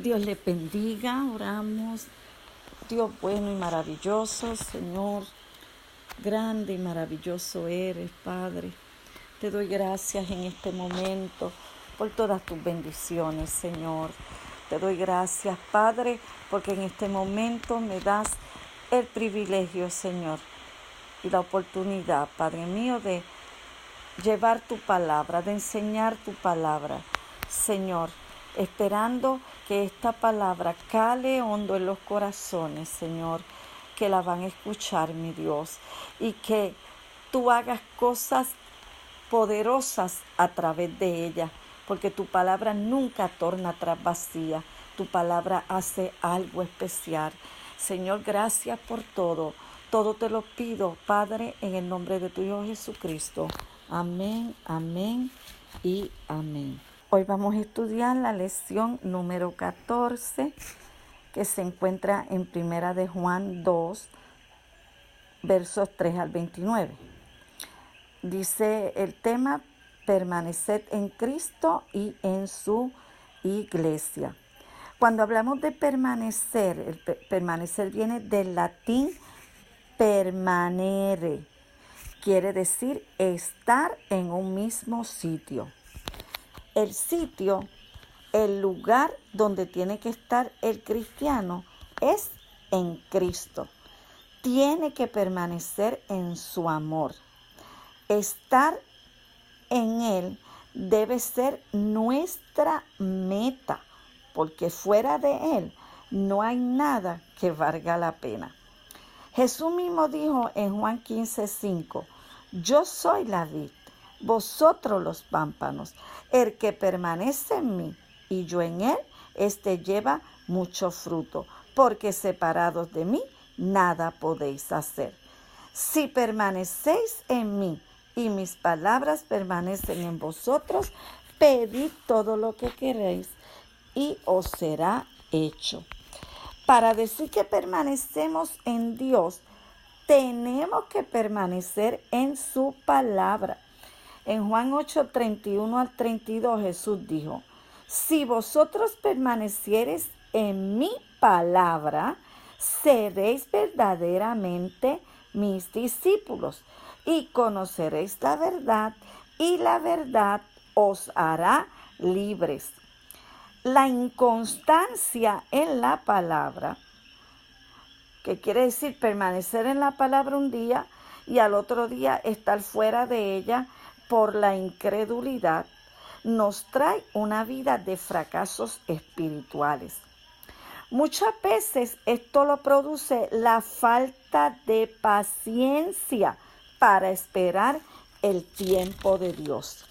Dios le bendiga, oramos. Dios bueno y maravilloso, Señor, grande y maravilloso eres, Padre. Te doy gracias en este momento por todas tus bendiciones, Señor. Te doy gracias, Padre, porque en este momento me das el privilegio, Señor, y la oportunidad, Padre mío, de llevar tu palabra, de enseñar tu palabra, Señor, esperando que esta palabra cale hondo en los corazones, Señor, que la van a escuchar, mi Dios, y que tú hagas cosas poderosas a través de ella, porque tu palabra nunca torna atrás vacía, tu palabra hace algo especial. Señor, gracias por todo. Todo te lo pido, Padre, en el nombre de tu Hijo Jesucristo. Amén, amén y amén. Hoy vamos a estudiar la lección número 14, que se encuentra en Primera de Juan 2, versos 3 al 29. Dice el tema: permaneced en Cristo y en su iglesia. Cuando hablamos de permanecer, permanecer viene del latín permanere. Quiere decir estar en un mismo sitio. El sitio, el lugar donde tiene que estar el cristiano es en Cristo. Tiene que permanecer en su amor. Estar en Él debe ser nuestra meta, porque fuera de Él no hay nada que valga la pena. Jesús mismo dijo en Juan 15:5, yo soy la vid, vosotros los pámpanos. El que permanece en mí y yo en él, éste lleva mucho fruto, porque separados de mí nada podéis hacer. Si permanecéis en mí y mis palabras permanecen en vosotros, pedid todo lo que queréis y os será hecho. Para decir que permanecemos en Dios, tenemos que permanecer en su palabra. En Juan 8:31 al 32 Jesús dijo, si vosotros permaneciereis en mi palabra, seréis verdaderamente mis discípulos y conoceréis la verdad, y la verdad os hará libres. La inconstancia en la palabra, que quiere decir permanecer en la palabra un día y al otro día estar fuera de ella por la incredulidad, nos trae una vida de fracasos espirituales. Muchas veces esto lo produce la falta de paciencia para esperar el tiempo de Dios.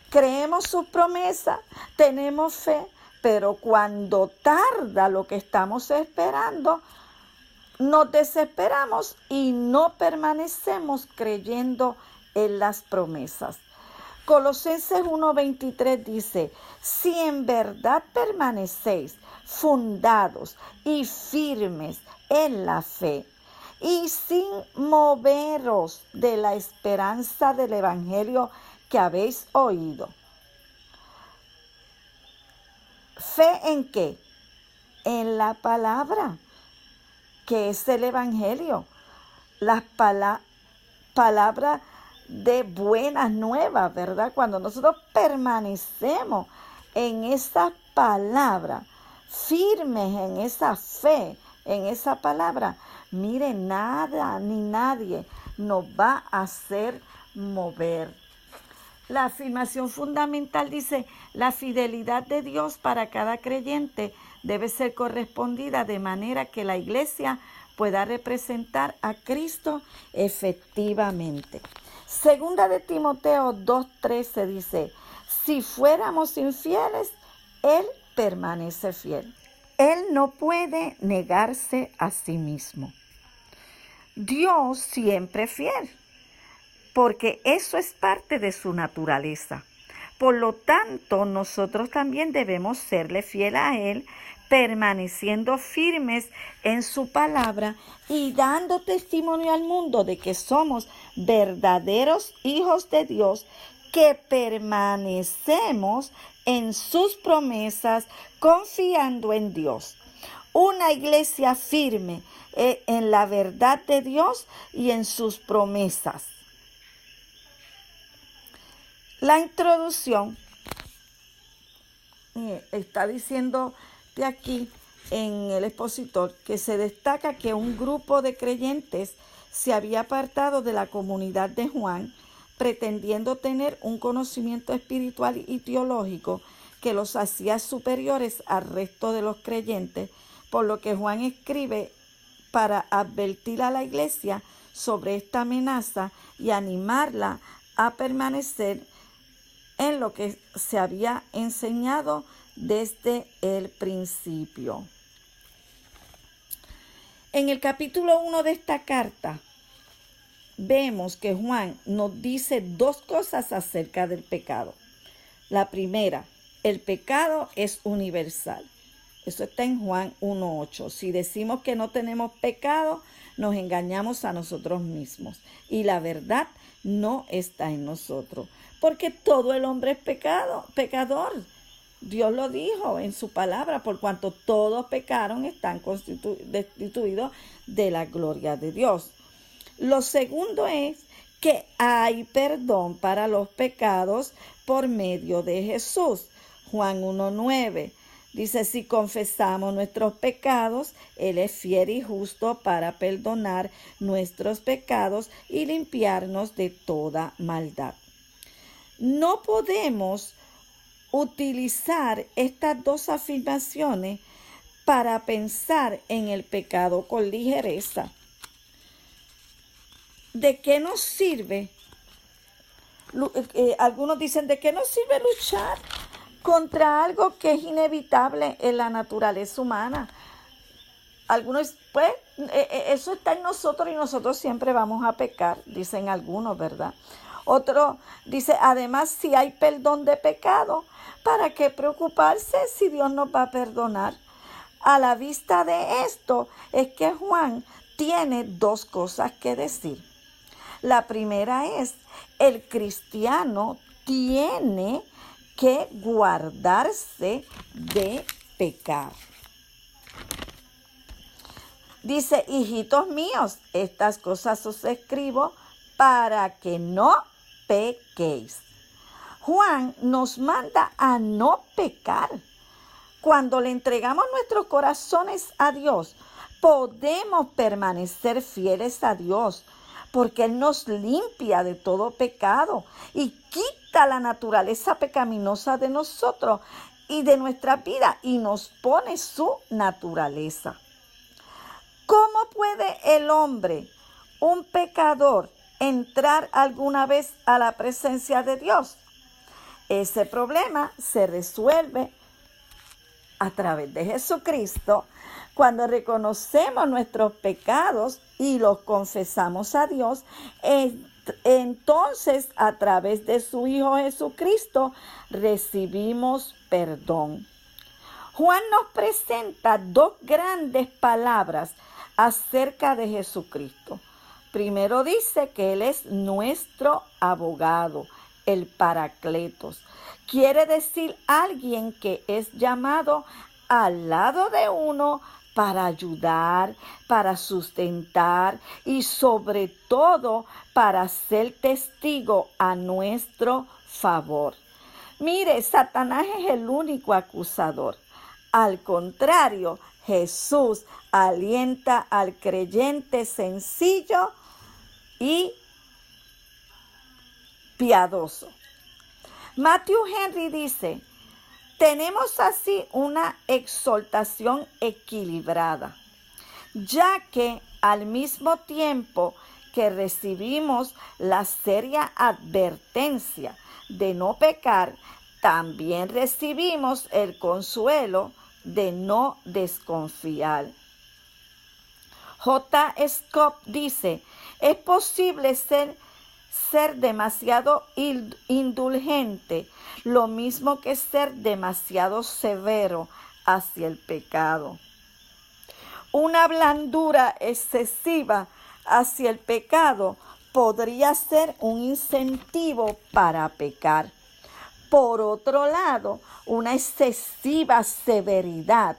Creemos su promesa, tenemos fe, pero cuando tarda lo que estamos esperando, nos desesperamos y no permanecemos creyendo en las promesas. Colosenses 1:23 dice, si en verdad permanecéis fundados y firmes en la fe y sin moveros de la esperanza del evangelio que habéis oído. ¿Fe en qué? En la palabra, que es el evangelio. Las palabras de buenas nuevas, ¿verdad? Cuando nosotros permanecemos en esa palabra, firmes en esa fe, en esa palabra, mire, nada ni nadie nos va a hacer mover. La afirmación fundamental dice, la fidelidad de Dios para cada creyente debe ser correspondida de manera que la iglesia pueda representar a Cristo efectivamente. Segunda de Timoteo 2:13 dice, si fuéramos infieles, Él permanece fiel. Él no puede negarse a sí mismo. Dios siempre es fiel, porque eso es parte de su naturaleza. Por lo tanto, nosotros también debemos serle fiel a Él, permaneciendo firmes en su palabra y dando testimonio al mundo de que somos verdaderos hijos de Dios que permanecemos en sus promesas confiando en Dios. Una iglesia firme en la verdad de Dios y en sus promesas. La introducción está diciendo de aquí en el expositor que se destaca que un grupo de creyentes se había apartado de la comunidad de Juan, pretendiendo tener un conocimiento espiritual y teológico que los hacía superiores al resto de los creyentes, por lo que Juan escribe para advertir a la iglesia sobre esta amenaza y animarla a permanecer en lo que se había enseñado desde el principio. En el capítulo 1 de esta carta, vemos que Juan nos dice dos cosas acerca del pecado. La primera, el pecado es universal. Eso está en Juan 1:8. Si decimos que no tenemos pecado, nos engañamos a nosotros mismos y la verdad no está en nosotros, porque todo el hombre es pecador. Dios lo dijo en su palabra, por cuanto todos pecaron, están destituidos de la gloria de Dios. Lo segundo es que hay perdón para los pecados por medio de Jesús. Juan 1:9 dice, si confesamos nuestros pecados, Él es fiel y justo para perdonar nuestros pecados y limpiarnos de toda maldad. No podemos utilizar estas dos afirmaciones para pensar en el pecado con ligereza. ¿De qué nos sirve? Algunos dicen, ¿de qué nos sirve luchar contra algo que es inevitable en la naturaleza humana? Algunos, pues, eso está en nosotros y nosotros siempre vamos a pecar, dicen algunos, ¿verdad? Otro dice, además, si hay perdón de pecado, ¿para qué preocuparse si Dios nos va a perdonar? A la vista de esto es que Juan tiene dos cosas que decir. La primera es, el cristiano tiene que guardarse de pecar. Dice, hijitos míos, estas cosas os escribo para que no pequéis. Juan nos manda a no pecar. Cuando le entregamos nuestros corazones a Dios, podemos permanecer fieles a Dios, porque Él nos limpia de todo pecado y quita la naturaleza pecaminosa de nosotros y de nuestra vida y nos pone su naturaleza. ¿Cómo puede el hombre, un pecador, entrar alguna vez a la presencia de Dios? Ese problema se resuelve a través de Jesucristo. Cuando reconocemos nuestros pecados y los confesamos a Dios, entonces a través de su Hijo Jesucristo recibimos perdón. Juan nos presenta dos grandes palabras acerca de Jesucristo. Primero dice que Él es nuestro abogado, el Paracletos. Quiere decir alguien que es llamado al lado de uno para ayudar, para sustentar y sobre todo para ser testigo a nuestro favor. Mire, Satanás es el único acusador. Al contrario, Jesús alienta al creyente sencillo y piadoso. Matthew Henry dice, tenemos así una exhortación equilibrada, ya que al mismo tiempo que recibimos la seria advertencia de no pecar, también recibimos el consuelo de no desconfiar. J. Scott dice, es posible ser demasiado indulgente, lo mismo que ser demasiado severo hacia el pecado. Una blandura excesiva hacia el pecado podría ser un incentivo para pecar. Por otro lado, una excesiva severidad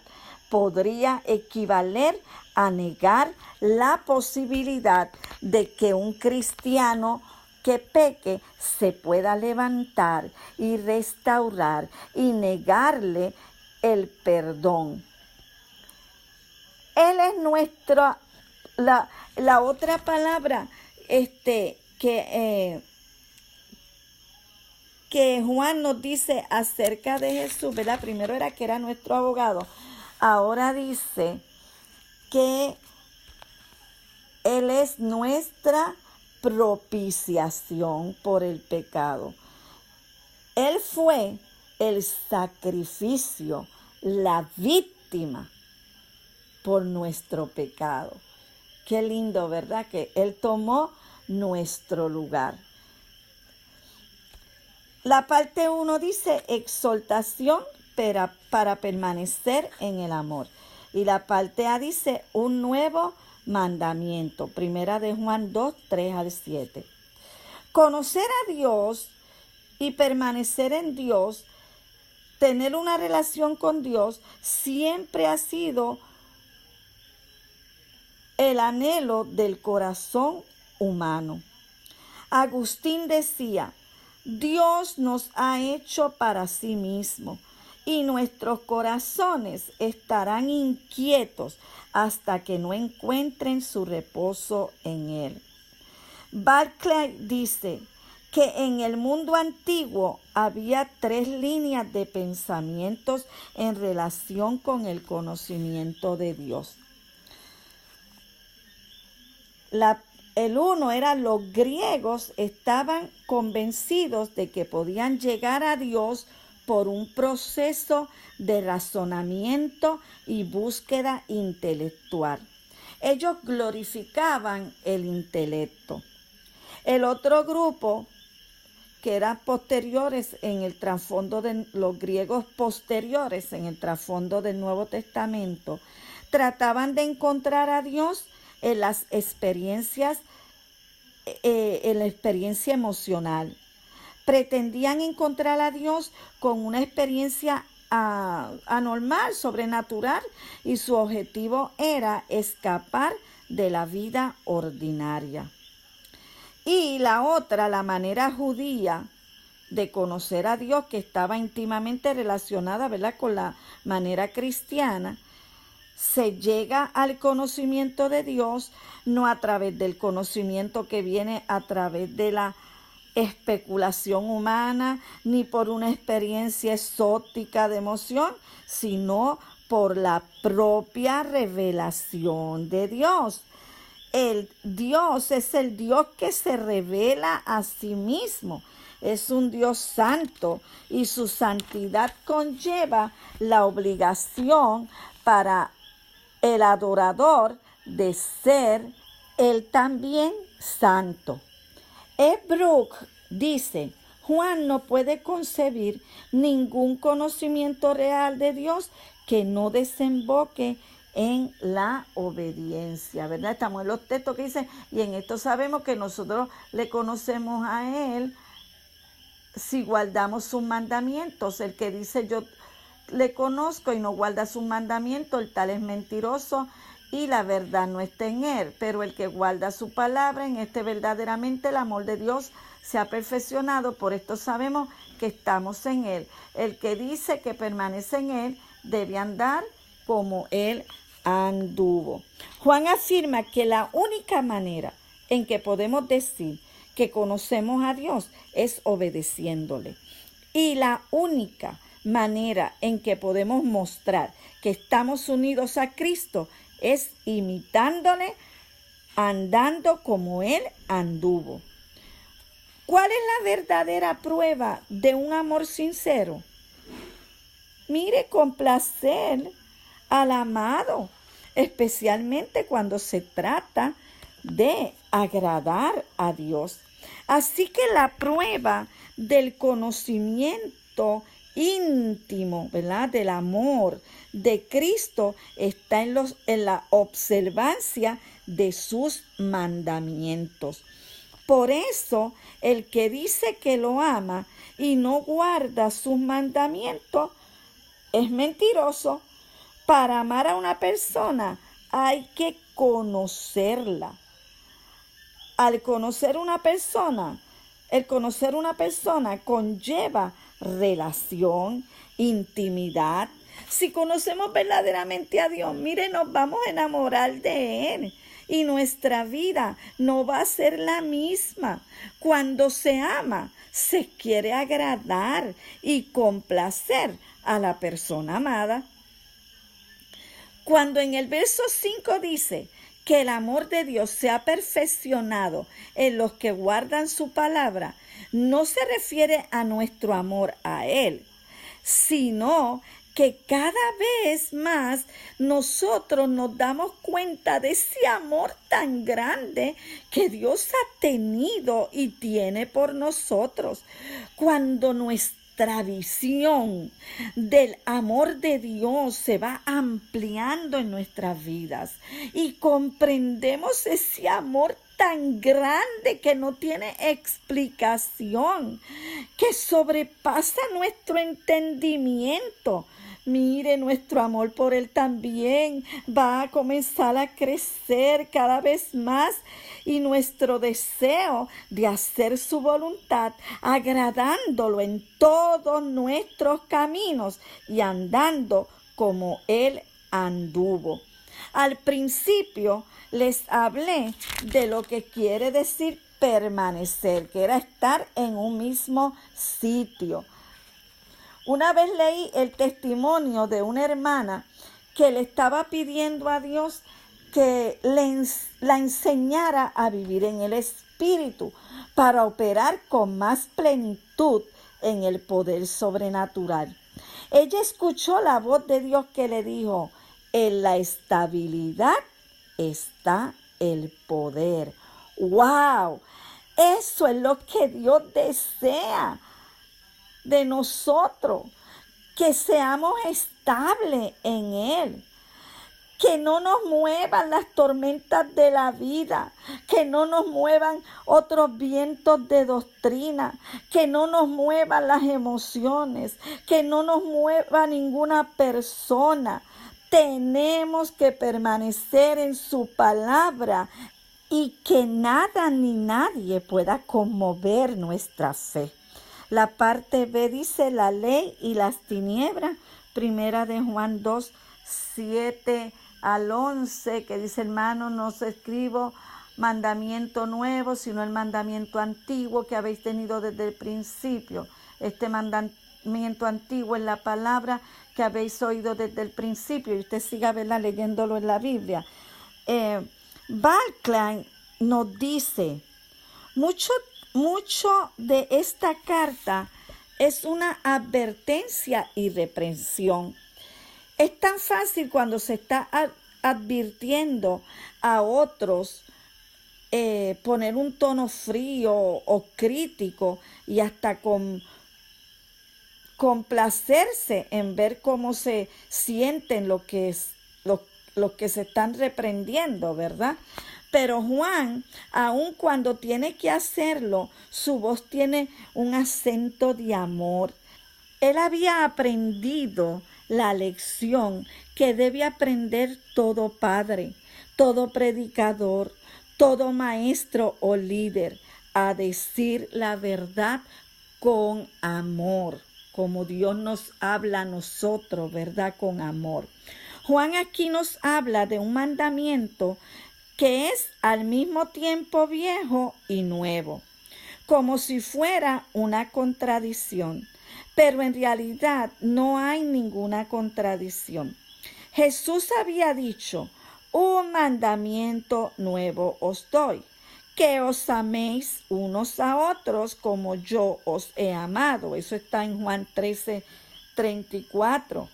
podría equivaler a negar la posibilidad de que un cristiano que peque se pueda levantar y restaurar y negarle el perdón. Él es nuestra, la otra palabra que Juan nos dice acerca de Jesús, ¿verdad? Primero era que era nuestro abogado. Ahora dice que Él es nuestra propiciación por el pecado. Él fue el sacrificio, la víctima por nuestro pecado. Qué lindo, ¿verdad? Que Él tomó nuestro lugar. La parte 1 dice exhortación para permanecer en el amor. Y la parte A dice un nuevo mandamiento. Primera de Juan 2, 3 al 7. Conocer a Dios y permanecer en Dios, tener una relación con Dios, siempre ha sido el anhelo del corazón humano. Agustín decía, Dios nos ha hecho para sí mismo y nuestros corazones estarán inquietos hasta que no encuentren su reposo en Él. Barclay dice que en el mundo antiguo había 3 líneas de pensamientos en relación con el conocimiento de Dios. El uno era los griegos estaban convencidos de que podían llegar a Dios por un proceso de razonamiento y búsqueda intelectual. Ellos glorificaban el intelecto. El otro grupo, que eran posteriores en el trasfondo de los griegos posteriores en el trasfondo del Nuevo Testamento, trataban de encontrar a Dios en las experiencias, en la experiencia emocional. Pretendían encontrar a Dios con una experiencia anormal, sobrenatural, y su objetivo era escapar de la vida ordinaria. Y la otra, la manera judía de conocer a Dios, que estaba íntimamente relacionada, ¿verdad?, con la manera cristiana, se llega al conocimiento de Dios no a través del conocimiento que viene a través de la especulación humana, ni por una experiencia exótica de emoción, sino por la propia revelación de Dios. El Dios es el Dios que se revela a sí mismo. Es un Dios santo y su santidad conlleva la obligación para el adorador de ser él también santo. Brook dice, Juan no puede concebir ningún conocimiento real de Dios que no desemboque en la obediencia, ¿verdad? Estamos en los textos que dicen, y en esto sabemos que nosotros le conocemos a Él si guardamos sus mandamientos. El que dice yo le conozco y no guarda sus mandamientos, el tal es mentiroso y la verdad no está en él. Pero el que guarda su palabra, en este verdaderamente el amor de Dios se ha perfeccionado. Por esto sabemos que estamos en él. El que dice que permanece en él debe andar como él anduvo. Juan afirma que la única manera en que podemos decir que conocemos a Dios es obedeciéndole. Y la única manera en que podemos mostrar que estamos unidos a Cristo es imitándole, andando como Él anduvo. ¿Cuál es la verdadera prueba de un amor sincero? Mire, complacer al amado, especialmente cuando se trata de agradar a Dios. Así que la prueba del conocimiento íntimo, ¿verdad?, del amor de Cristo está en la observancia de sus mandamientos. Por eso, el que dice que lo ama y no guarda sus mandamientos es mentiroso. Para amar a una persona hay que conocerla. El conocer una persona conlleva relación, intimidad. Si conocemos verdaderamente a Dios, mire, nos vamos a enamorar de Él y nuestra vida no va a ser la misma. Cuando se ama, se quiere agradar y complacer a la persona amada. Cuando en el verso 5 dice que el amor de Dios se ha perfeccionado en los que guardan su palabra, no se refiere a nuestro amor a Él, sino que cada vez más nosotros nos damos cuenta de ese amor tan grande que Dios ha tenido y tiene por nosotros. Cuando nuestra visión del amor de Dios se va ampliando en nuestras vidas y comprendemos ese amor tan grande que no tiene explicación, que sobrepasa nuestro entendimiento. Mire, nuestro amor por Él también va a comenzar a crecer cada vez más y nuestro deseo de hacer su voluntad, agradándolo en todos nuestros caminos y andando como Él anduvo. Al principio les hablé de lo que quiere decir permanecer, que era estar en un mismo sitio. Una vez leí el testimonio de una hermana que le estaba pidiendo a Dios que la enseñara a vivir en el Espíritu para operar con más plenitud en el poder sobrenatural. Ella escuchó la voz de Dios que le dijo: en la estabilidad está el poder. ¡Wow! Eso es lo que Dios desea de nosotros, que seamos estables en Él, que no nos muevan las tormentas de la vida, que no nos muevan otros vientos de doctrina, que no nos muevan las emociones, que no nos mueva ninguna persona. Tenemos que permanecer en su palabra y que nada ni nadie pueda conmover nuestra fe. La parte B dice la ley y las tinieblas. Primera de Juan 2, 7 al 11, que dice: hermano, no os escribo mandamiento nuevo, sino el mandamiento antiguo que habéis tenido desde el principio. Este mandamiento antiguo es la palabra que habéis oído desde el principio. Y usted siga, ¿verdad?, leyéndolo en la Biblia. Barclay nos dice: mucho de esta carta es una advertencia y reprensión. Es tan fácil cuando se está advirtiendo a otros poner un tono frío o crítico y hasta complacerse en ver cómo se sienten los que se están reprendiendo, ¿verdad? Pero Juan, aun cuando tiene que hacerlo, su voz tiene un acento de amor. Él había aprendido la lección que debe aprender todo padre, todo predicador, todo maestro o líder, a decir la verdad con amor, como Dios nos habla a nosotros, ¿verdad? Con amor. Juan aquí nos habla de un mandamiento que es al mismo tiempo viejo y nuevo, como si fuera una contradicción, pero en realidad no hay ninguna contradicción. Jesús había dicho: un mandamiento nuevo os doy, que os améis unos a otros como yo os he amado. Eso está en Juan 13:34.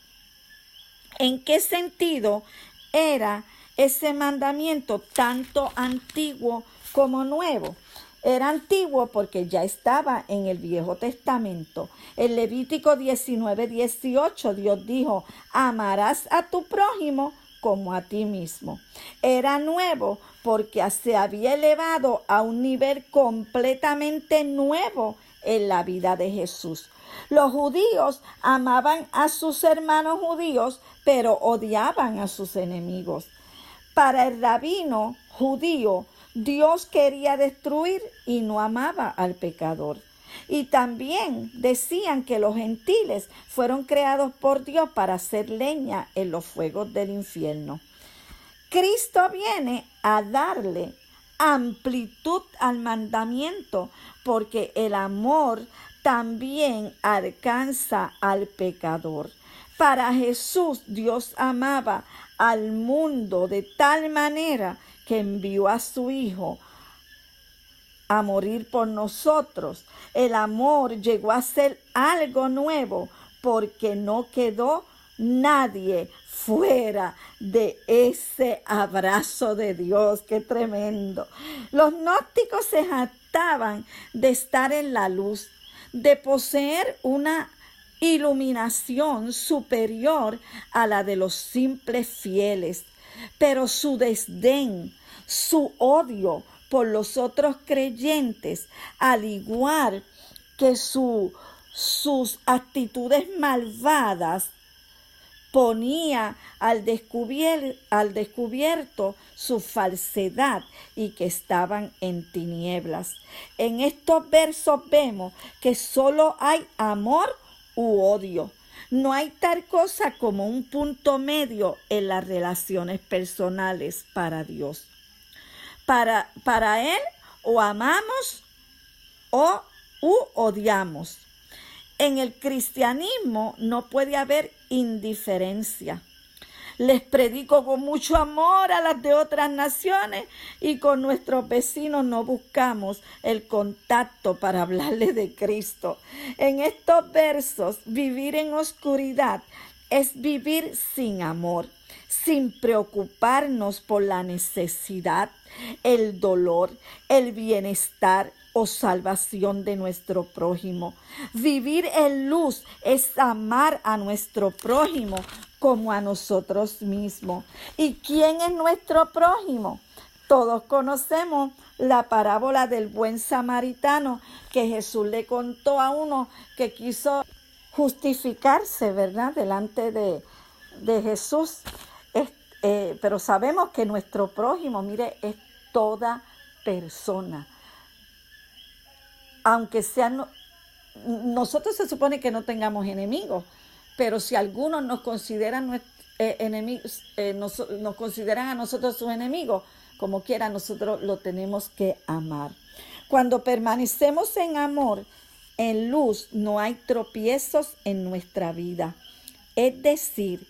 ¿En qué sentido era ese mandamiento tanto antiguo como nuevo? Era antiguo porque ya estaba en el Viejo Testamento. En Levítico 19:18 Dios dijo: amarás a tu prójimo como a ti mismo. Era nuevo porque se había elevado a un nivel completamente nuevo en la vida de Jesús. Los judíos amaban a sus hermanos judíos, pero odiaban a sus enemigos. Para el rabino judío, Dios quería destruir y no amaba al pecador. Y también decían que los gentiles fueron creados por Dios para hacer leña en los fuegos del infierno. Cristo viene a darle amplitud al mandamiento, porque el amor también alcanza al pecador. Para Jesús, Dios amaba al mundo de tal manera que envió a su Hijo a morir por nosotros. El amor llegó a ser algo nuevo porque no quedó nadie fuera de ese abrazo de Dios. ¡Qué tremendo! Los gnósticos se jactaban de estar en la luz, de poseer una iluminación superior a la de los simples fieles, pero su desdén, su odio por los otros creyentes, al igual que sus actitudes malvadas, ponía al descubierto su falsedad y que estaban en tinieblas. En estos versos vemos que solo hay amor u odio. No hay tal cosa como un punto medio en las relaciones personales para Dios. Para Él o amamos o odiamos. En el cristianismo no puede haber indiferencia. Les predico con mucho amor a las de otras naciones y con nuestros vecinos no buscamos el contacto para hablarles de Cristo. En estos versos, vivir en oscuridad es vivir sin amor, sin preocuparnos por la necesidad, el dolor, el bienestar o salvación de nuestro prójimo. Vivir en luz es amar a nuestro prójimo como a nosotros mismos. ¿Y quién es nuestro prójimo? Todos conocemos la parábola del buen samaritano que Jesús le contó a uno que quiso justificarse, ¿verdad?, delante de Jesús. Pero sabemos que nuestro prójimo, mire, es toda persona. Aunque sean, nosotros se supone que no tengamos enemigos, pero si algunos nos consideran enemigos, nos consideran a nosotros sus enemigos, como quiera, nosotros lo tenemos que amar. Cuando permanecemos en amor, en luz, no hay tropiezos en nuestra vida. Es decir,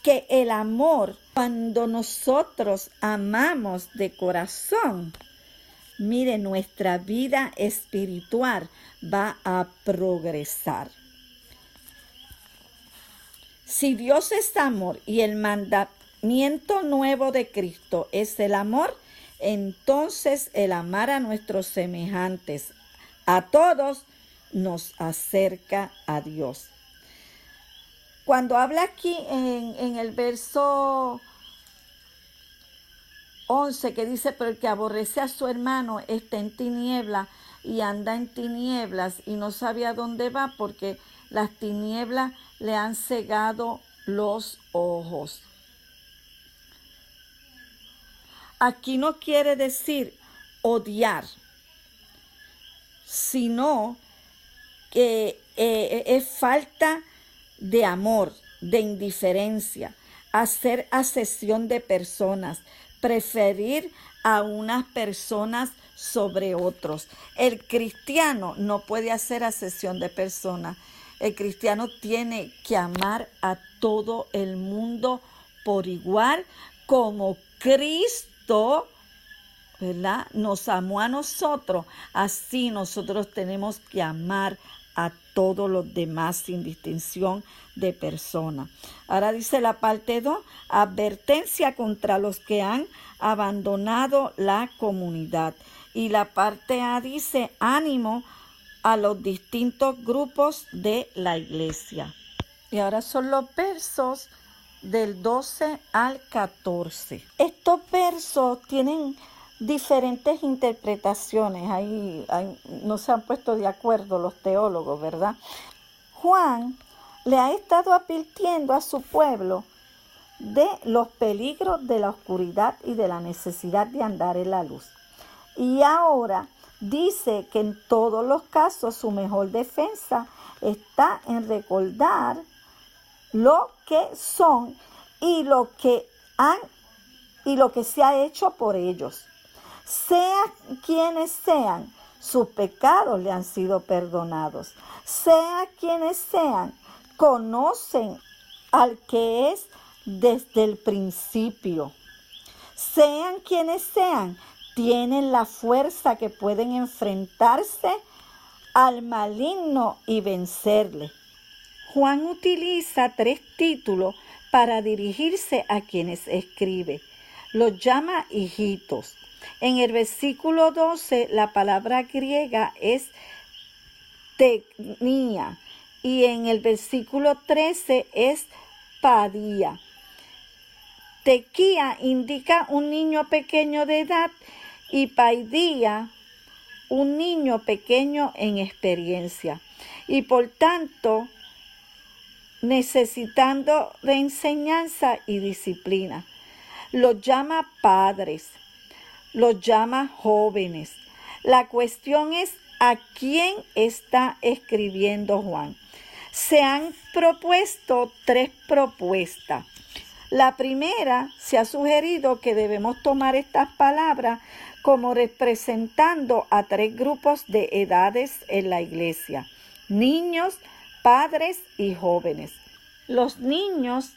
que el amor, cuando nosotros amamos de corazón, mire, nuestra vida espiritual va a progresar. Si Dios es amor y el mandamiento nuevo de Cristo es el amor, entonces el amar a nuestros semejantes, a todos, nos acerca a Dios. Cuando habla aquí en el verso 11 que dice, pero el que aborrece a su hermano está en tiniebla y anda en tinieblas y no sabe a dónde va porque las tinieblas le han cegado los ojos. Aquí no quiere decir odiar, sino que es falta de amor, de indiferencia, hacer acepción de personas, preferir a unas personas sobre otros. El cristiano no puede hacer acepción de personas. El cristiano tiene que amar a todo el mundo por igual, como Cristo, ¿verdad?, nos amó a nosotros. Así nosotros tenemos que amar a todos los demás sin distinción de persona. Ahora dice la parte 2, advertencia contra los que han abandonado la comunidad. Y la parte A dice, ánimo a los distintos grupos de la iglesia. Y ahora son los versos del 12 al 14. Estos versos tienen diferentes interpretaciones. Ahí no se han puesto de acuerdo los teólogos, ¿verdad? Juan le ha estado advirtiendo a su pueblo de los peligros de la oscuridad y de la necesidad de andar en la luz. Y ahora dice que en todos los casos su mejor defensa está en recordar lo que son y lo que se ha hecho por ellos. Sean quienes sean, sus pecados le han sido perdonados. Sean quienes sean, conocen al que es desde el principio. Sean quienes sean, tienen la fuerza que pueden enfrentarse al maligno y vencerle. Juan utiliza 3 títulos para dirigirse a quienes escribe. Los llama hijitos. En el versículo 12 la palabra griega es teknia y en el versículo 13 es padía. Tequía indica un niño pequeño de edad y paidía un niño pequeño en experiencia y por tanto necesitando de enseñanza y disciplina. Los llama padres, los llama jóvenes. La cuestión es a quién está escribiendo Juan. Se han propuesto 3 propuestas. La primera, se ha sugerido que debemos tomar estas palabras como representando a 3 grupos de edades en la iglesia: niños, padres y jóvenes. Los niños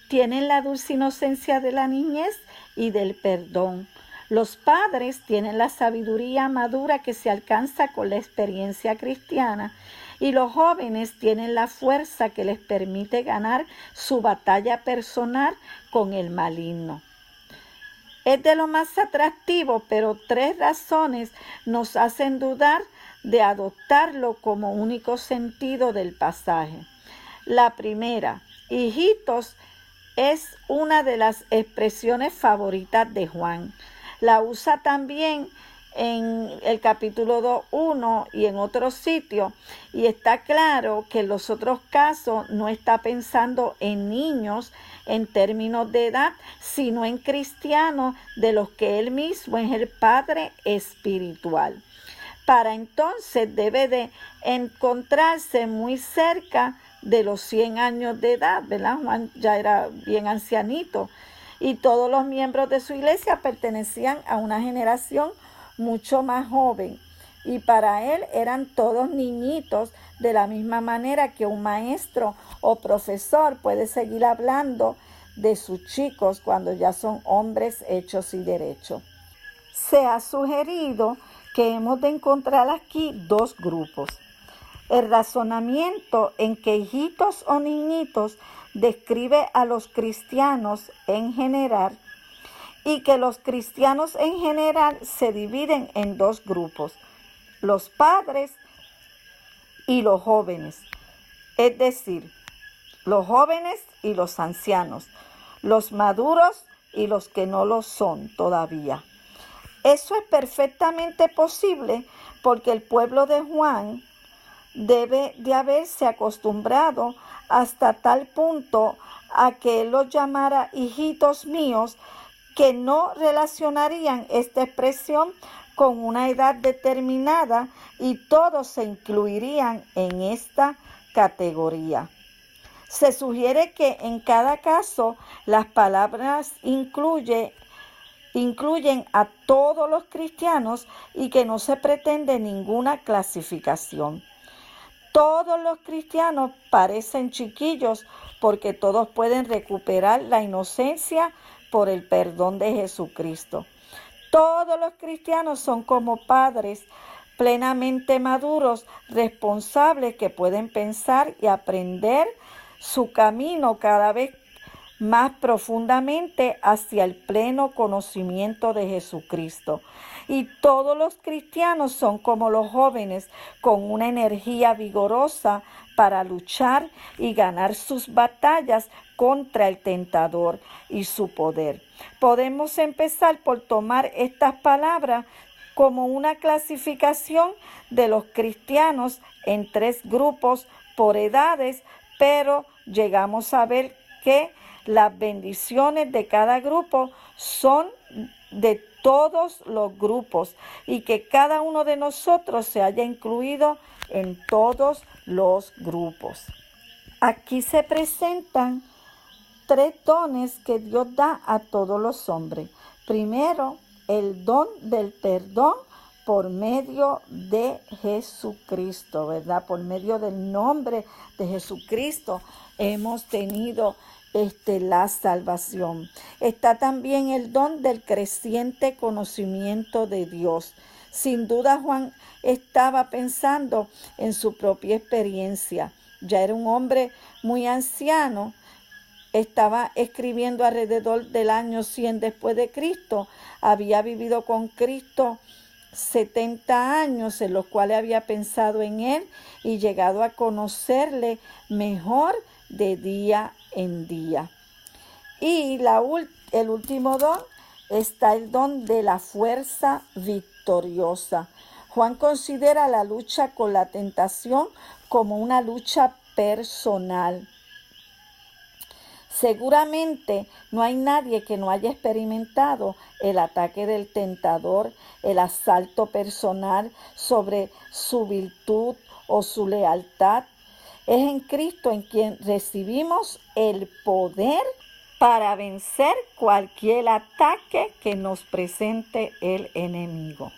tienen la dulce inocencia de la niñez y del perdón. Los padres tienen la sabiduría madura que se alcanza con la experiencia cristiana y los jóvenes tienen la fuerza que les permite ganar su batalla personal con el maligno. Es de lo más atractivo, pero 3 razones nos hacen dudar de adoptarlo como único sentido del pasaje. La primera, hijitos, es una de las expresiones favoritas de Juan. La usa también en el capítulo 2:1 y en otros sitios, y está claro que en los otros casos no está pensando en niños en términos de edad, sino en cristianos de los que él mismo es el Padre espiritual. Para entonces debe de encontrarse muy cerca de los 100 años de edad, ¿verdad? Juan ya era bien ancianito y todos los miembros de su iglesia pertenecían a una generación mucho más joven y para él eran todos niñitos, de la misma manera que un maestro o profesor puede seguir hablando de sus chicos cuando ya son hombres hechos y derechos. Se ha sugerido que hemos de encontrar aquí 2 grupos. El razonamiento en que hijitos o niñitos describe a los cristianos en general y que los cristianos en general se dividen en 2 grupos, los padres y los jóvenes, es decir, los jóvenes y los ancianos, los maduros y los que no lo son todavía. Eso es perfectamente posible porque el pueblo de Juan debe de haberse acostumbrado hasta tal punto a que él los llamara hijitos míos que no relacionarían esta expresión con una edad determinada y todos se incluirían en esta categoría. Se sugiere que en cada caso las palabras incluyen a todos los cristianos y que no se pretende ninguna clasificación. Todos los cristianos parecen chiquillos porque todos pueden recuperar la inocencia por el perdón de Jesucristo. Todos los cristianos son como padres plenamente maduros, responsables que pueden pensar y aprender su camino cada vez más profundamente hacia el pleno conocimiento de Jesucristo. Y todos los cristianos son como los jóvenes, con una energía vigorosa para luchar y ganar sus batallas contra el tentador y su poder. Podemos empezar por tomar estas palabras como una clasificación de los cristianos en 3 grupos por edades, pero llegamos a ver que las bendiciones de cada grupo son de todos los grupos y que cada uno de nosotros se haya incluido en todos los grupos. Aquí se presentan 3 dones que Dios da a todos los hombres. Primero, el don del perdón por medio de Jesucristo, ¿verdad? Por medio del nombre de Jesucristo hemos tenido la salvación. Está también el don del creciente conocimiento de Dios. Sin duda Juan estaba pensando en su propia experiencia. Ya era un hombre muy anciano. Estaba escribiendo alrededor del año 100 después de Cristo. Había vivido con Cristo 70 años en los cuales había pensado en Él y llegado a conocerle mejor de día en día. Y el último don está el don de la fuerza victoriosa. Juan considera la lucha con la tentación como una lucha personal. Seguramente no hay nadie que no haya experimentado el ataque del tentador, el asalto personal sobre su virtud o su lealtad. Es en Cristo en quien recibimos el poder para vencer cualquier ataque que nos presente el enemigo.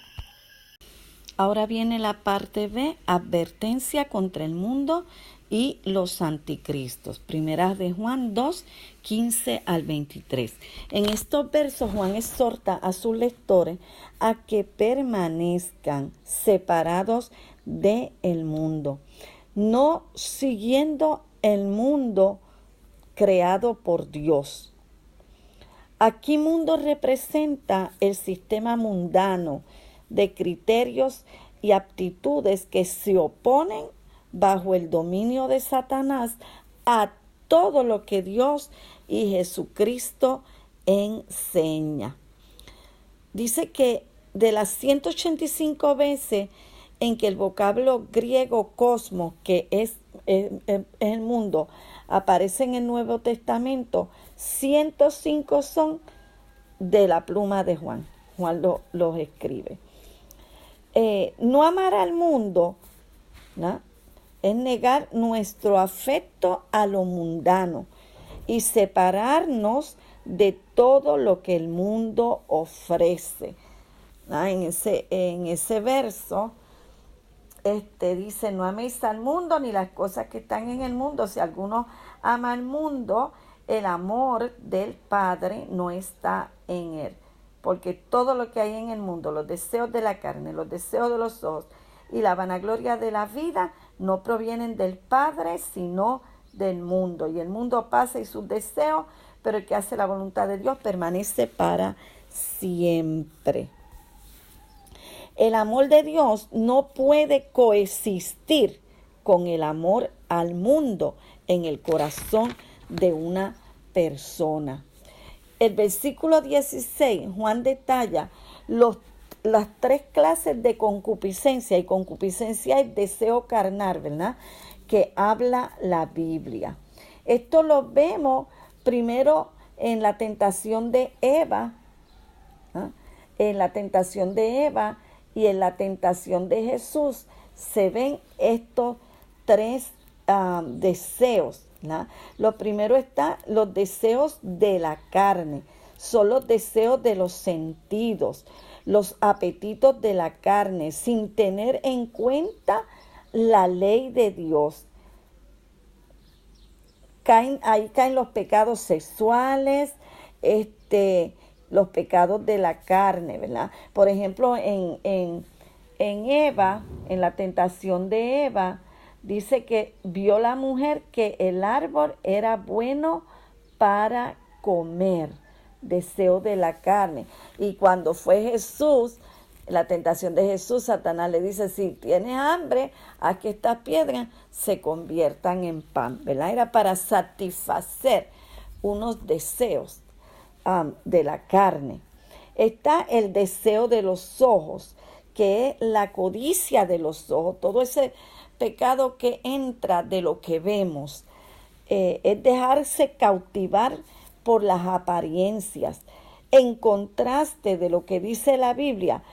Ahora viene la parte B, advertencia contra el mundo y los anticristos. Primeras de Juan 2, 15 al 23. En estos versos Juan exhorta a sus lectores a que permanezcan separados del mundo, no siguiendo el mundo creado por Dios. Aquí mundo representa el sistema mundano de criterios y aptitudes que se oponen bajo el dominio de Satanás a todo lo que Dios y Jesucristo enseña. Dice que de las 185 veces en que el vocablo griego cosmos, que es el mundo, aparece en el Nuevo Testamento, 105 son de la pluma de Juan. Juan los escribe. No amar al mundo, ¿no?, es negar nuestro afecto a lo mundano y separarnos de todo lo que el mundo ofrece. En ese verso dice: no améis al mundo ni las cosas que están en el mundo. Si alguno ama al mundo, el amor del Padre no está en él. Porque todo lo que hay en el mundo, los deseos de la carne, los deseos de los ojos y la vanagloria de la vida, no provienen del Padre, sino del mundo. Y el mundo pasa y sus deseos, pero el que hace la voluntad de Dios permanece para siempre. El amor de Dios no puede coexistir con el amor al mundo en el corazón de una persona. El versículo 16, Juan detalla las 3 clases de concupiscencia, y concupiscencia es deseo carnal, ¿verdad?, que habla la Biblia. Esto lo vemos primero en la tentación de Eva, ¿no? En la tentación de Eva y en la tentación de Jesús se ven estos 3 deseos, ¿no? Lo primero está los deseos de la carne, son los deseos de los sentidos, los apetitos de la carne, sin tener en cuenta la ley de Dios. Ahí caen los pecados sexuales, los pecados de la carne, ¿verdad? Por ejemplo, en Eva, en la tentación de Eva, dice que vio la mujer que el árbol era bueno para comer, deseo de la carne. Y cuando fue Jesús, la tentación de Jesús, Satanás le dice, si tienes hambre, haz que estas piedras se conviertan en pan, ¿verdad? Era para satisfacer unos deseos de la carne. Está el deseo de los ojos, que es la codicia de los ojos, todo ese pecado que entra de lo que vemos, es dejarse cautivar por las apariencias, en contraste de lo que dice la Biblia,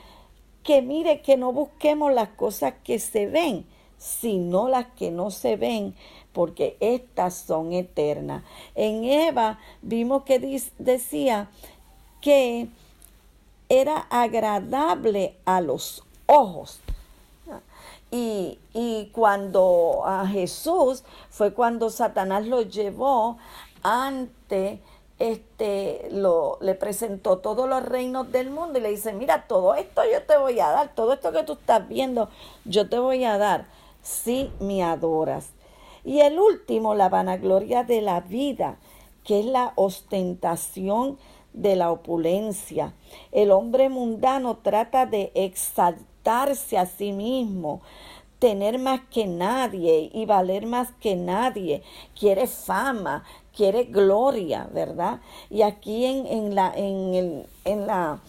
que mire que no busquemos las cosas que se ven, sino las que no se ven, porque estas son eternas. En Eva vimos que decía que era agradable a los ojos. Y cuando a Jesús fue cuando Satanás lo llevó ante le presentó todos los reinos del mundo y le dice, mira, todo esto yo te voy a dar, todo esto que tú estás viendo, yo te voy a dar, si me adoras. Y el último, la vanagloria de la vida, que es la ostentación de la opulencia. El hombre mundano trata de exaltarse a sí mismo, tener más que nadie y valer más que nadie. Quiere fama, quiere gloria, ¿verdad? Y aquí en la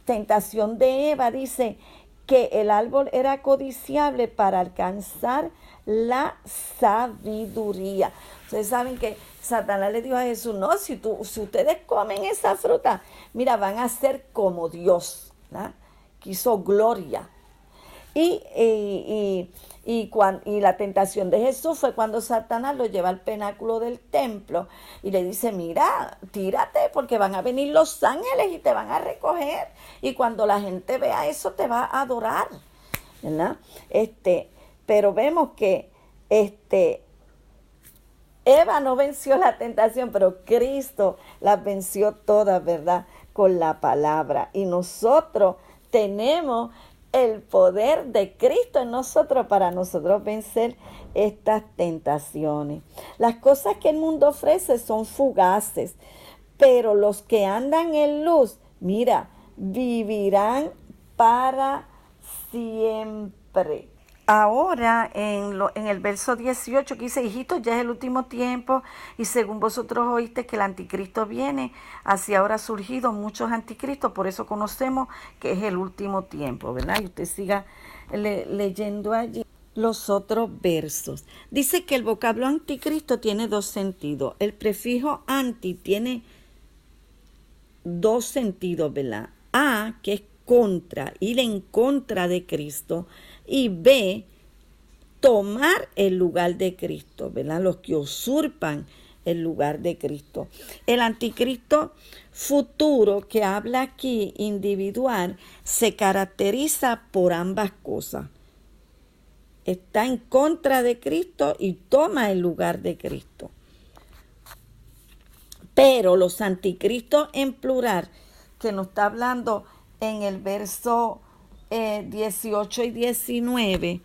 tentación de Eva dice que el árbol era codiciable para alcanzar la sabiduría. Ustedes saben que Satanás le dijo a Jesús, no, si ustedes comen esa fruta, mira, van a ser como Dios, ¿verdad? Quiso gloria. Y la tentación de Jesús fue cuando Satanás lo lleva al pináculo del templo y le dice, mira, tírate porque van a venir los ángeles y te van a recoger. Y cuando la gente vea eso te va a adorar, ¿verdad? Pero vemos que Eva no venció la tentación, pero Cristo las venció todas, ¿verdad? Con la palabra. Y nosotros tenemos el poder de Cristo en nosotros para nosotros vencer estas tentaciones. Las cosas que el mundo ofrece son fugaces, pero los que andan en luz, mira, vivirán para siempre. Ahora en el verso 18 que dice, hijitos, ya es el último tiempo y según vosotros oíste que el anticristo viene, así ahora ha surgido muchos anticristos, por eso conocemos que es el último tiempo, ¿verdad? Y usted siga leyendo allí los otros versos. Dice que el vocablo anticristo tiene dos sentidos. El prefijo anti tiene dos sentidos, ¿verdad? A, que es contra, ir en contra de Cristo, y B, tomar el lugar de Cristo, ¿verdad? Los que usurpan el lugar de Cristo. El anticristo futuro que habla aquí, individual, se caracteriza por ambas cosas. Está en contra de Cristo y toma el lugar de Cristo. Pero los anticristos en plural, que nos está hablando en el verso 18 y 19,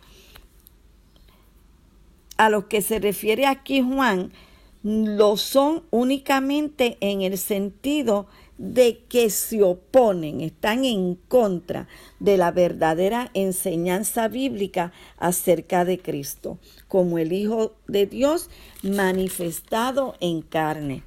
a los que se refiere aquí Juan, lo son únicamente en el sentido de que se oponen, están en contra de la verdadera enseñanza bíblica acerca de Cristo, como el Hijo de Dios manifestado en carne.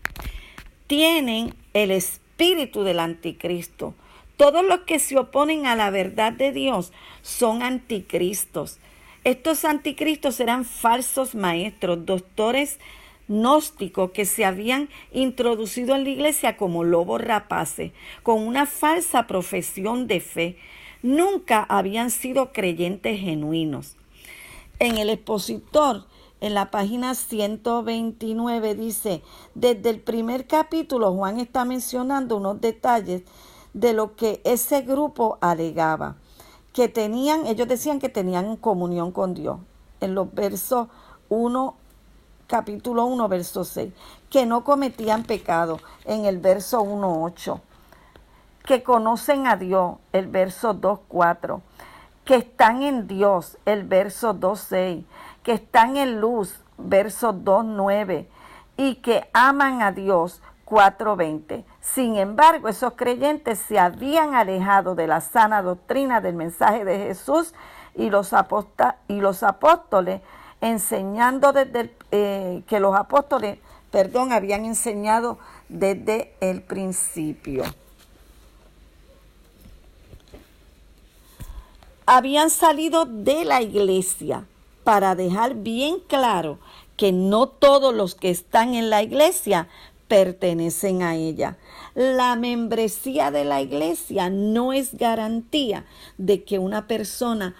Tienen el espíritu del anticristo. Todos los que se oponen a la verdad de Dios son anticristos. Estos anticristos eran falsos maestros, doctores gnósticos que se habían introducido en la iglesia como lobos rapaces, con una falsa profesión de fe. Nunca habían sido creyentes genuinos. En el expositor, en la página 129, dice, desde el primer capítulo Juan está mencionando unos detalles de lo que ese grupo alegaba, que ellos decían que tenían comunión con Dios, en los versos 1, capítulo 1, verso 6, que no cometían pecado, en el verso 1:8, que conocen a Dios, el verso 2:4, que están en Dios, el verso 2:6, que están en luz, verso 2:9, y que aman a Dios 4:20. Sin embargo, esos creyentes se habían alejado de la sana doctrina del mensaje de Jesús y los apóstoles enseñando que los apóstoles, habían enseñado desde el principio. Habían salido de la iglesia para dejar bien claro que no todos los que están en la iglesia pertenecen a ella. La membresía de la iglesia no es garantía de que una persona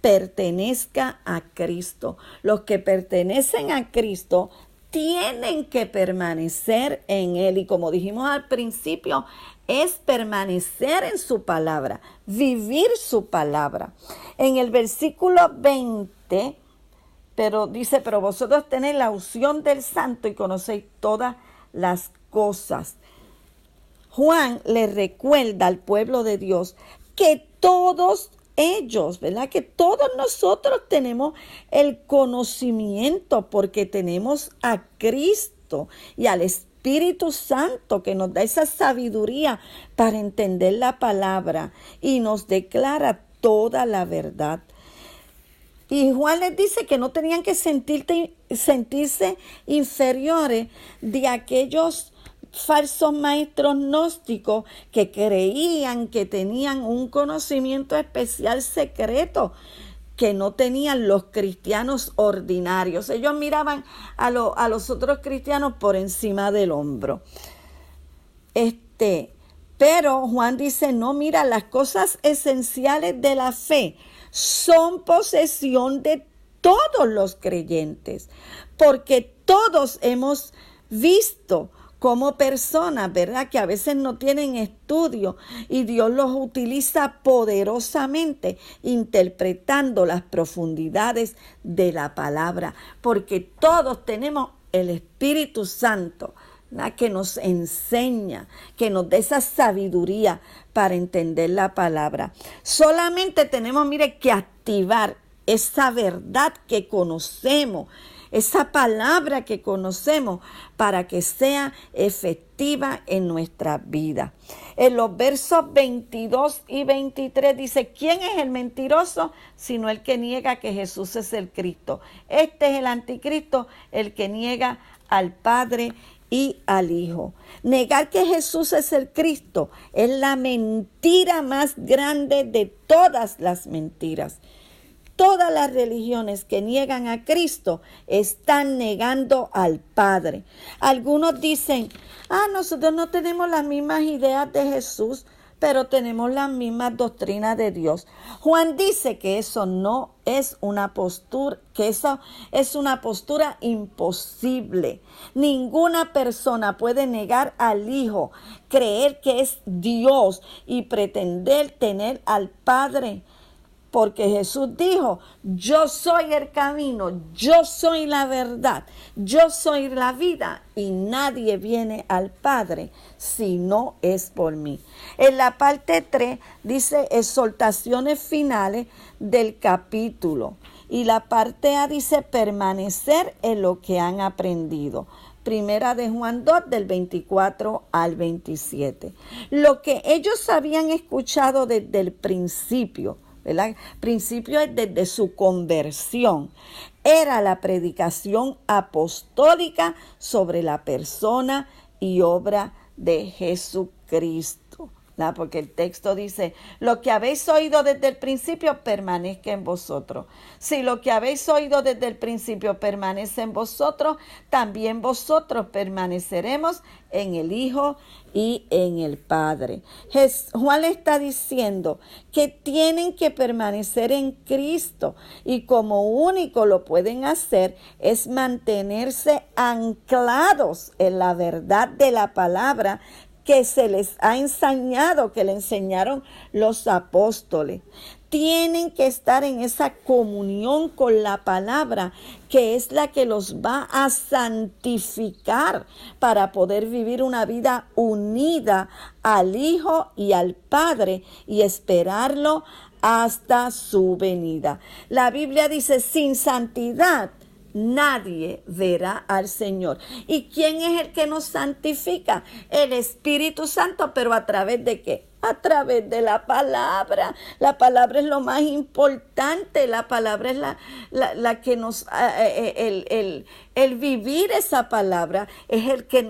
pertenezca a Cristo. Los que pertenecen a Cristo tienen que permanecer en Él. Y como dijimos al principio, es permanecer en su palabra, vivir su palabra. En el versículo 20, pero vosotros tenéis la unción del Santo y conocéis todas las cosas. Juan le recuerda al pueblo de Dios que todos ellos, ¿verdad? Que todos nosotros tenemos el conocimiento porque tenemos a Cristo y al Espíritu Santo que nos da esa sabiduría para entender la palabra y nos declara toda la verdad. Y Juan les dice que no tenían que sentirse inferiores de aquellos falsos maestros gnósticos que creían que tenían un conocimiento especial secreto que no tenían los cristianos ordinarios. Ellos miraban a los otros cristianos por encima del hombro. Pero Juan dice, no, mira, las cosas esenciales de la fe son posesión de todos los creyentes, porque todos hemos visto como personas, ¿verdad?, que a veces no tienen estudio y Dios los utiliza poderosamente interpretando las profundidades de la palabra, porque todos tenemos el Espíritu Santo, ¿verdad?, que nos enseña, que nos da esa sabiduría para entender la palabra. Solamente tenemos, que activar esa verdad que conocemos, esa palabra que conocemos para que sea efectiva en nuestra vida. En los versos 22 y 23 dice, ¿quién es el mentiroso sino el que niega que Jesús es el Cristo? Este es el anticristo, el que niega al Padre y al Hijo. Negar que Jesús es el Cristo es la mentira más grande de todas las mentiras. Todas las religiones que niegan a Cristo están negando al Padre. Algunos dicen, nosotros no tenemos las mismas ideas de Jesús, pero tenemos las mismas doctrinas de Dios. Juan dice que eso no es una postura, que eso es una postura imposible. Ninguna persona puede negar al Hijo, creer que es Dios y pretender tener al Padre. Porque Jesús dijo, yo soy el camino, yo soy la verdad, yo soy la vida y nadie viene al Padre si no es por mí. En la parte 3 dice exhortaciones finales del capítulo y la parte A dice permanecer en lo que han aprendido. Primera de Juan 2 del 24 al 27. Lo que ellos habían escuchado desde el principio, ¿verdad? Principio es desde su conversión. Era la predicación apostólica sobre la persona y obra de Jesucristo, ¿verdad? Porque el texto dice, lo que habéis oído desde el principio permanezca en vosotros. Si lo que habéis oído desde el principio permanece en vosotros, también vosotros permaneceremos en el Hijo y en el Padre. Juan le está diciendo que tienen que permanecer en Cristo y como único lo pueden hacer es mantenerse anclados en la verdad de la palabra que se les ha enseñado, que le enseñaron los apóstoles. Tienen que estar en esa comunión con la palabra, que es la que los va a santificar para poder vivir una vida unida al Hijo y al Padre y esperarlo hasta su venida. La Biblia dice, sin santidad nadie verá al Señor. ¿Y quién es el que nos santifica? El Espíritu Santo, pero ¿a través de qué? A través de la palabra. La palabra es lo más importante. La palabra es la que nos... el vivir esa palabra es el que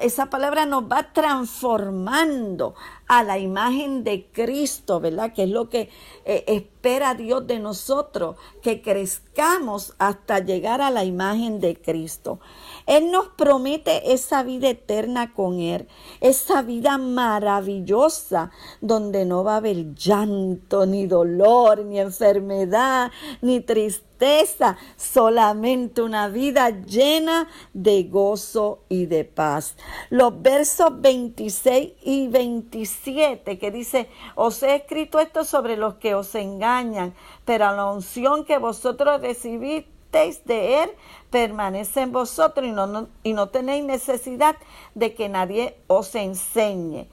esa palabra nos va transformando a la imagen de Cristo, ¿verdad? Que es lo que espera Dios de nosotros, que crezcamos hasta llegar a la imagen de Cristo. Él nos promete esa vida eterna con Él, esa vida maravillosa donde no va a haber llanto, ni dolor, ni enfermedad, ni tristeza, solamente una vida llena de gozo y de paz. Los versos 26 y 27 que dice: os he escrito esto sobre los que os engañan, pero a la unción que vosotros recibisteis de Él permanece en vosotros y no tenéis necesidad de que nadie os enseñe.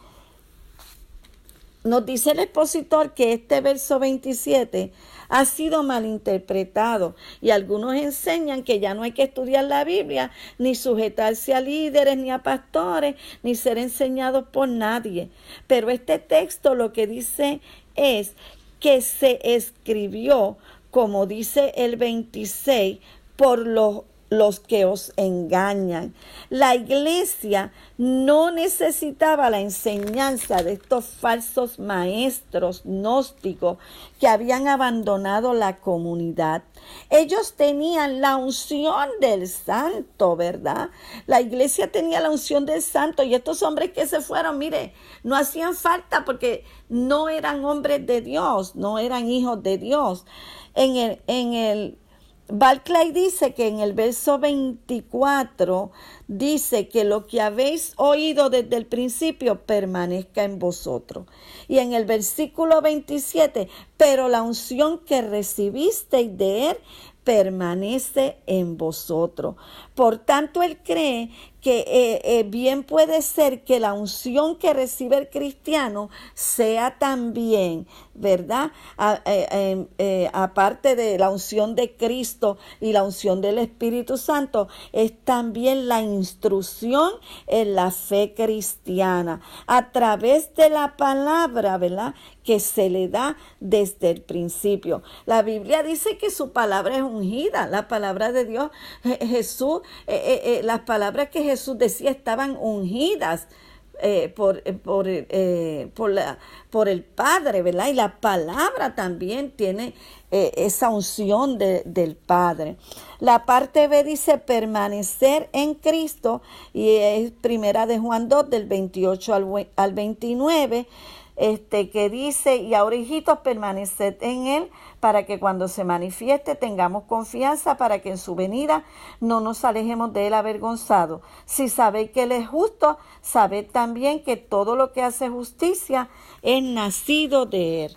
Nos dice el expositor que este verso 27 ha sido malinterpretado y algunos enseñan que ya no hay que estudiar la Biblia, ni sujetarse a líderes, ni a pastores, ni ser enseñados por nadie. Pero este texto lo que dice es que se escribió, como dice el 26, por los que os engañan. La iglesia no necesitaba la enseñanza de estos falsos maestros gnósticos que habían abandonado la comunidad. Ellos tenían la unción del santo, ¿verdad? La iglesia tenía la unción del santo y estos hombres que se fueron, mire, no hacían falta porque no eran hombres de Dios, no eran hijos de Dios. Barclay dice que en el verso 24 dice que lo que habéis oído desde el principio permanezca en vosotros. Y en el versículo 27, pero la unción que recibisteis de Él permanece en vosotros. Por tanto, él cree que bien puede ser que la unción que recibe el cristiano sea también, ¿verdad? Aparte de la unción de Cristo y la unción del Espíritu Santo, es también la instrucción en la fe cristiana a través de la palabra, ¿verdad?, que se le da desde el principio. La Biblia dice que su palabra es ungida, la palabra de Dios. Jesús, las palabras que Jesús decía estaban ungidas por el Padre, ¿verdad? Y la palabra también tiene esa unción del Padre. La parte B dice permanecer en Cristo, y es primera de Juan 2, del 28 al 29, que dice: y ahora, hijitos, permaneced en Él, para que cuando se manifieste tengamos confianza, para que en su venida no nos alejemos de Él avergonzados. Si sabéis que Él es justo, sabed también que todo lo que hace justicia es nacido de Él.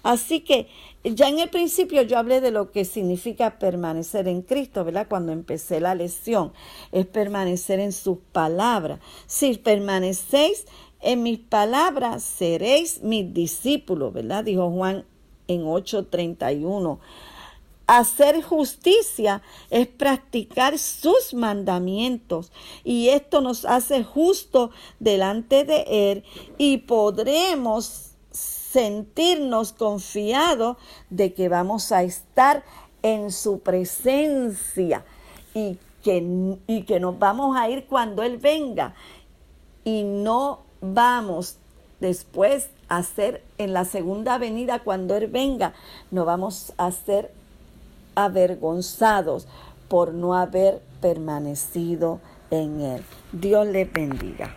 Así que ya en el principio yo hablé de lo que significa permanecer en Cristo, ¿verdad? Cuando empecé la lección, es permanecer en sus palabras. Si permanecéis en mis palabras, seréis mis discípulos, ¿verdad? Dijo Juan en 8:31. Hacer justicia es practicar sus mandamientos, y esto nos hace justos delante de Él, y podremos sentirnos confiados de que vamos a estar en su presencia y que nos vamos a ir cuando Él venga, y no vamos después a ser en la segunda venida, cuando Él venga, no vamos a ser avergonzados por no haber permanecido en Él. Dios les bendiga.